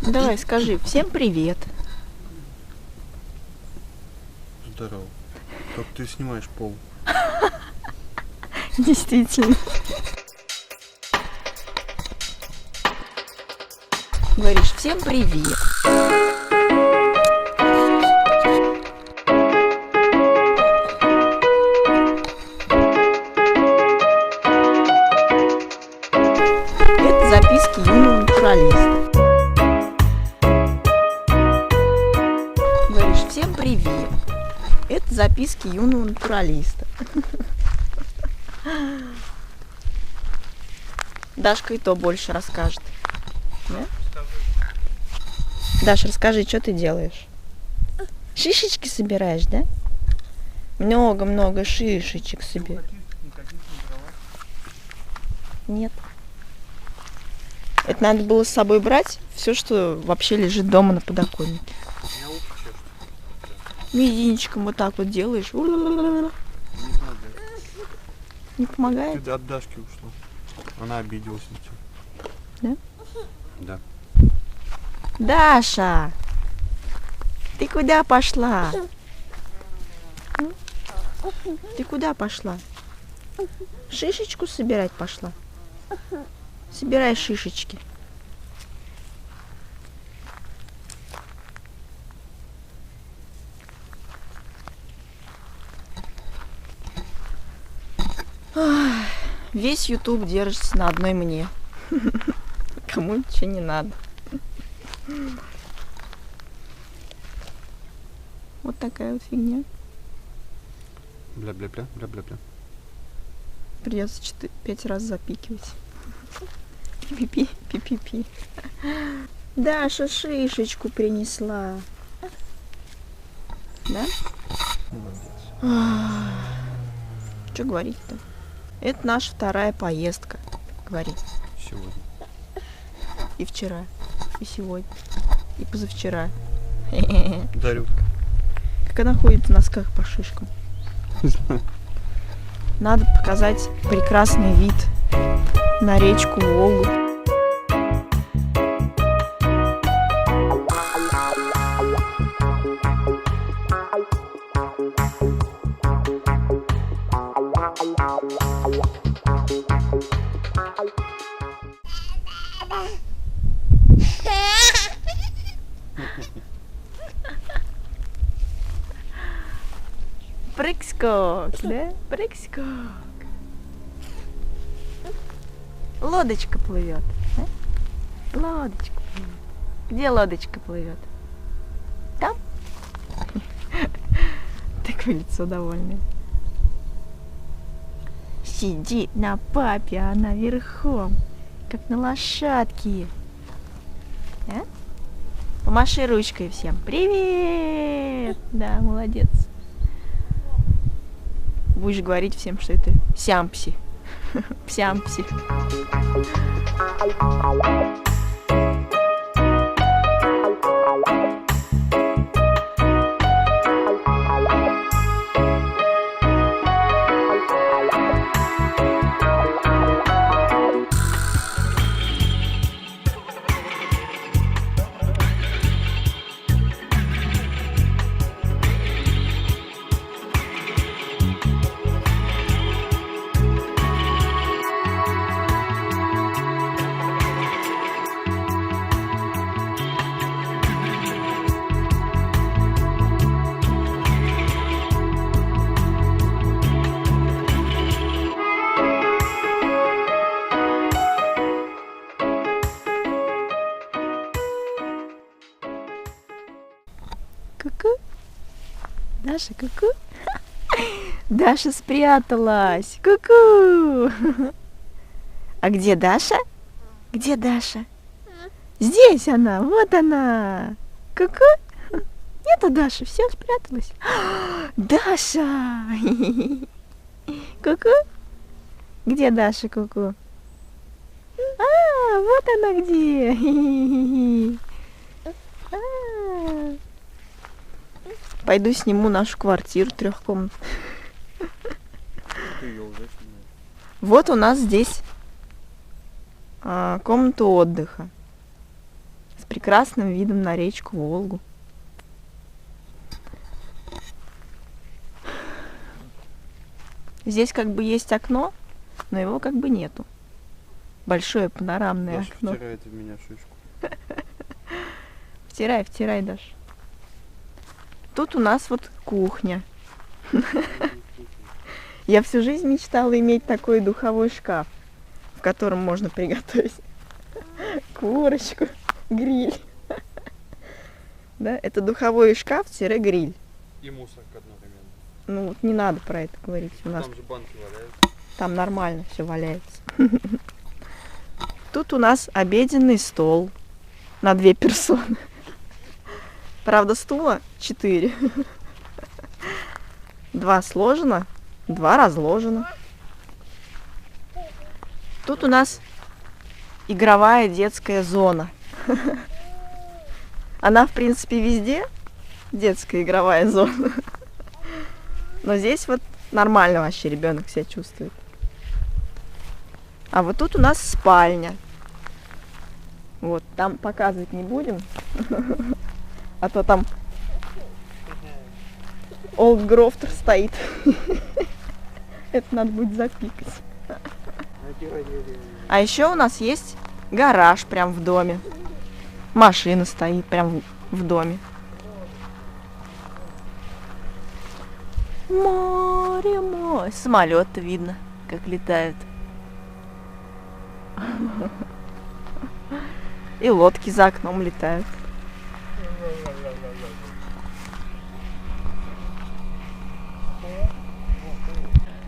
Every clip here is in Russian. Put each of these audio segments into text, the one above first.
Давай, скажи, всем привет. Здорово. Как ты снимаешь пол? Действительно. Говоришь, всем привет. Это записки юного натуралиста. Говоришь, всем привет. Это записки юного натуралиста. Дашка и то больше расскажет. Да? Даша, расскажи, что ты делаешь? Шишечки собираешь, да? Много-много шишечек себе. Нет. Это надо было с собой брать все, что вообще лежит дома на подоконнике. Мизинчиком вот так вот делаешь. Не помогает? Ты от Дашки ушла. Она обиделась на тебя. Да? Да. Даша! Ты куда пошла? Ты куда пошла? Шишечку собирать пошла? Собирай шишечки. Весь YouTube держится на одной мне. Кому ничего не надо. Вот такая вот фигня. Бля-бля-бля, бля-бля-бля. Придется 5 раз запикивать. Пи-пи-пи, пи-пи-пи. Даша шишечку принесла. Да? Что говорить-то? Это наша вторая поездка, говорит. Сегодня. И вчера, и сегодня, и позавчера. Дарю. Как она ходит в носках по шишкам. Надо показать прекрасный вид на речку Волгу. Прыг-скок, да? Прыг-скок. Лодочка плывет. Да? Лодочка плывет. Где лодочка плывет? Там? Такое лицо довольное. Сидит на папе, а она верхом, как на лошадке. А? Помаши ручкой всем. Привет! Да, молодец. Будешь говорить всем, что это сямпси. Псямпси. Ку-ку. Даша, ку-ку. Даша спряталась. Ку-ку. А где Даша? Где Даша? Здесь она, вот она. Ку-ку. Нету Даши, все, спряталась. Даша. Ку-ку. Где Даша, ку-ку? А, вот она где. Пойду сниму нашу квартиру трехкомнатную. Ты ее уже снимаешь. Вот у нас здесь комната отдыха с прекрасным прекрасным видом на речку Волгу. Здесь как бы есть окно, но его как бы нету. Большое панорамное Даша окно. втирает в меня шишку. Втирай, втирай, Даш. Тут у нас вот кухня. Я всю жизнь мечтала иметь такой духовой шкаф, в котором можно приготовить курочку, гриль. Да, это духовой шкаф-гриль. И мусорка одновременно. Ну вот не надо про это говорить. У нас Там же банки валяются. там нормально все валяется. Тут у нас обеденный стол на 2 персоны. Правда, стула 4. 2 сложено, 2 разложено. Тут у нас игровая детская зона. Она, в принципе, везде детская игровая зона. Но здесь вот нормально вообще ребенок себя чувствует. А вот тут у нас спальня. Вот, там показывать не будем. А то там Old Grofter стоит. Это надо будет запикать. А еще у нас есть гараж прям в доме. Машина стоит прям в доме. Море, море. Самолеты видно, как летают. И лодки за окном летают.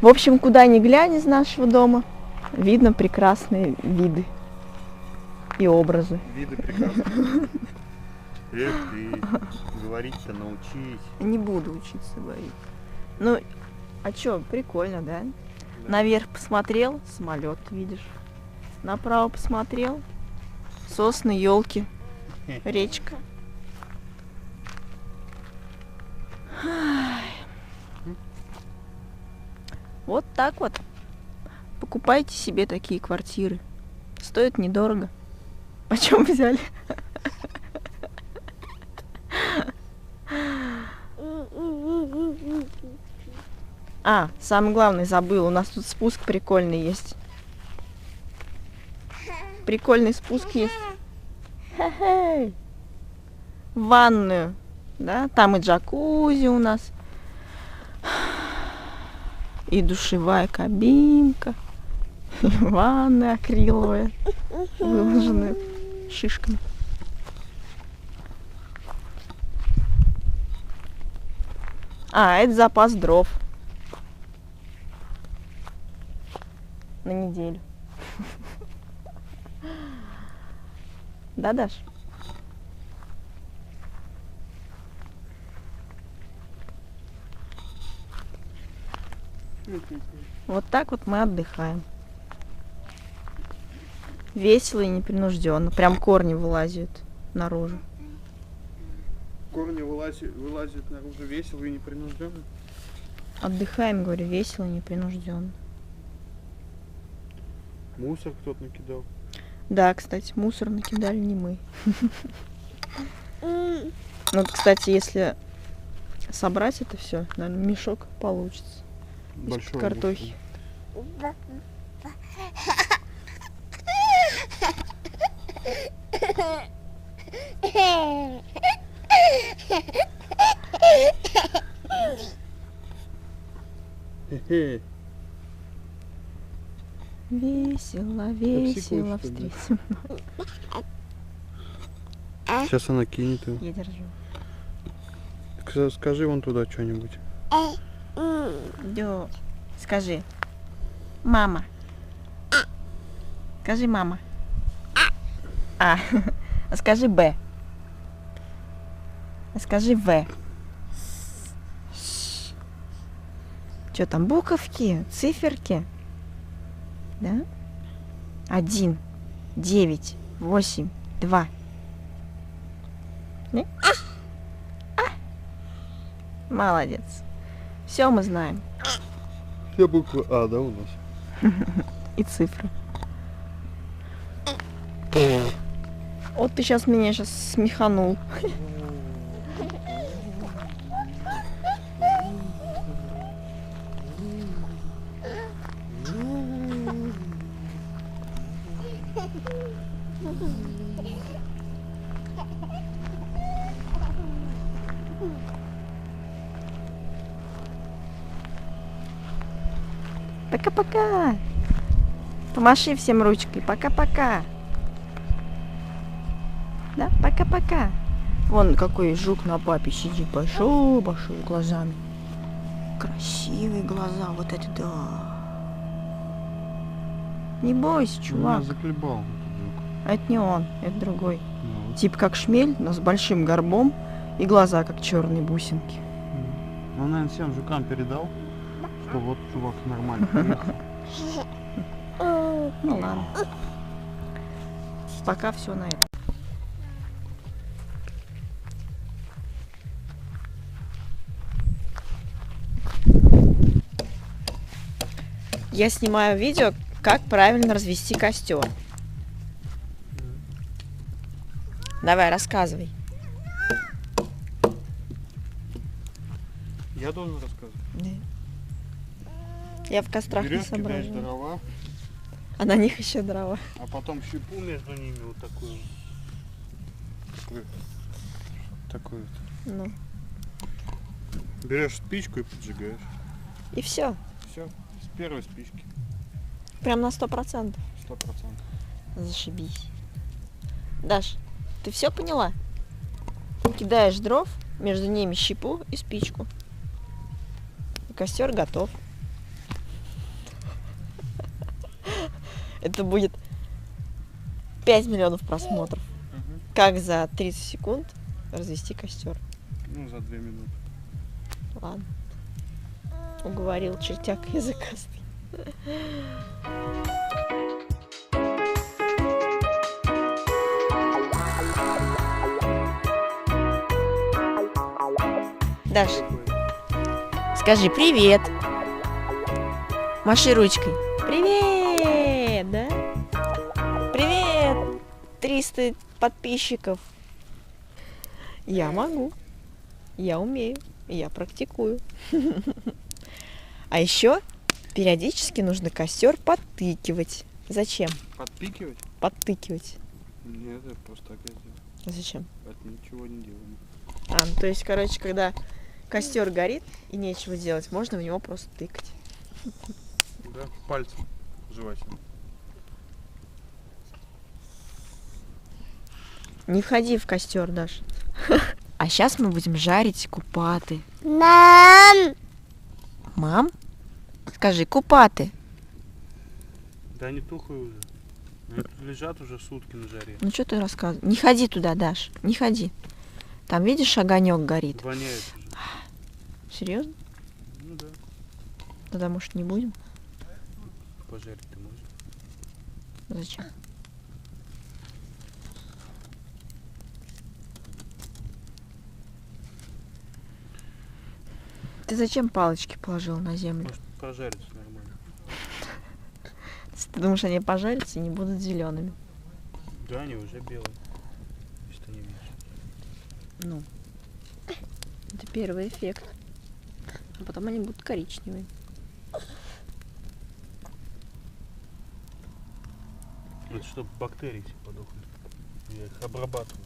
В общем, куда ни глянь из нашего дома, видно прекрасные виды и образы. Виды прекрасные. Эх ты, говорить-то научись. Не буду учиться говорить. Ну, а чё, прикольно, да? Наверх посмотрел, самолет видишь. Направо посмотрел, сосны, елки, речка. Вот так вот. Покупайте себе такие квартиры. Стоит недорого. Почем взяли? А, самое главное забыл. У нас тут спуск прикольный есть. Прикольный спуск есть. Хе-хей. В ванную. Да, там и джакузи у нас. И душевая кабинка. И ванна акриловая, выложенная шишками. А, это запас дров. На неделю. Да, Даш? Вот так вот мы отдыхаем. Весело и непринужденно. Прям корни вылазят наружу. Корни вылазят наружу весело и непринужденно. Отдыхаем, говорю, весело и непринужденно. Мусор кто-то накидал. Да, кстати, мусор накидали не мы. Ну, вот, кстати, если собрать это все, наверное, мешок получится. Большой Картохи. Хе-хе. Весело, весело Пепси хочет, встретим. Сейчас она кинет его. Я держу. Скажи вон туда что-нибудь. Дё. Скажи. Мама. Скажи, мама. А. Скажи Б. Скажи В. Что там, буковки, циферки? Да? 1, 9, 8, 2. Не? Молодец. Все мы знаем. Все буквы А, да, у нас? И цифры. Вот ты сейчас меня смеханул. Пока-пока. Помаши всем ручкой. Пока-пока. Да, пока-пока. Вон какой жук на папе сидит. Большой глазами. Красивые глаза. Вот это да. Не бойся, чувак. Меня заколебал этот жук. А это не он, это другой. Ну, Тип как шмель, но с большим горбом и глаза как черные бусинки. Он, наверное, всем жукам передал, что вот чувак нормально приехал. Ну ладно. Пока все на этом. Я снимаю видео, как правильно развести костер. Давай, рассказывай. Я должен рассказывать. Я в кострах не Берешь, кидаешь соображаю. дрова, А на них еще дрова. а потом щепу между ними вот такую. Такую. Ну, Берешь спичку и поджигаешь. и все. Все, с первой спички. Прям на 100%. 100%. Зашибись. Даш, ты все поняла? Кидаешь дров, между ними щепу и спичку. И костер готов. Это будет 5 миллионов просмотров. Как за 30 секунд развести костер. Ну, за 2 минуты. Ладно. Уговорил чертяк языкастый. Даш, скажи привет. Маши ручкой. Привет, да? Привет, 300 подписчиков. Я могу. Я умею. Я практикую. А еще периодически нужно костер подтыкивать. Зачем? Подпикивать? Подтыкивать. Нет, я просто так я сделал. Зачем? Это ничего не делаем. А, ну, то есть, короче, когда костер горит и нечего делать, можно в него просто тыкать. Да, пальцем жевательно. Не входи в костер, Даша. А сейчас мы будем жарить купаты. Мам! Мам? Скажи, купаты. Да не тухай уже. Они тут лежат уже сутки на жаре. Ну что ты рассказываешь? Не ходи туда, Даш, не ходи. Там, видишь, огонек горит. Воняет уже. Серьезно? Ну да. Тогда, может, не будем? Пожарить ты можешь. Зачем? Ты зачем палочки положил на землю? Может пожариться нормально. Ты думаешь, они пожарятся и не будут зелеными? Да, они уже белые. Если ты не видишь. Ну, это первый эффект. А потом они будут коричневые. Это чтобы бактерии все подохли. Я их обрабатываю.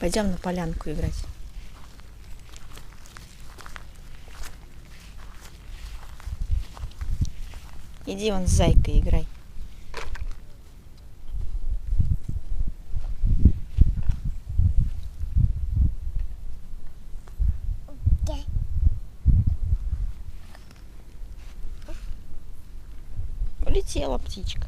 Пойдем на полянку играть. Иди вон с зайкой играй. Улетела птичка.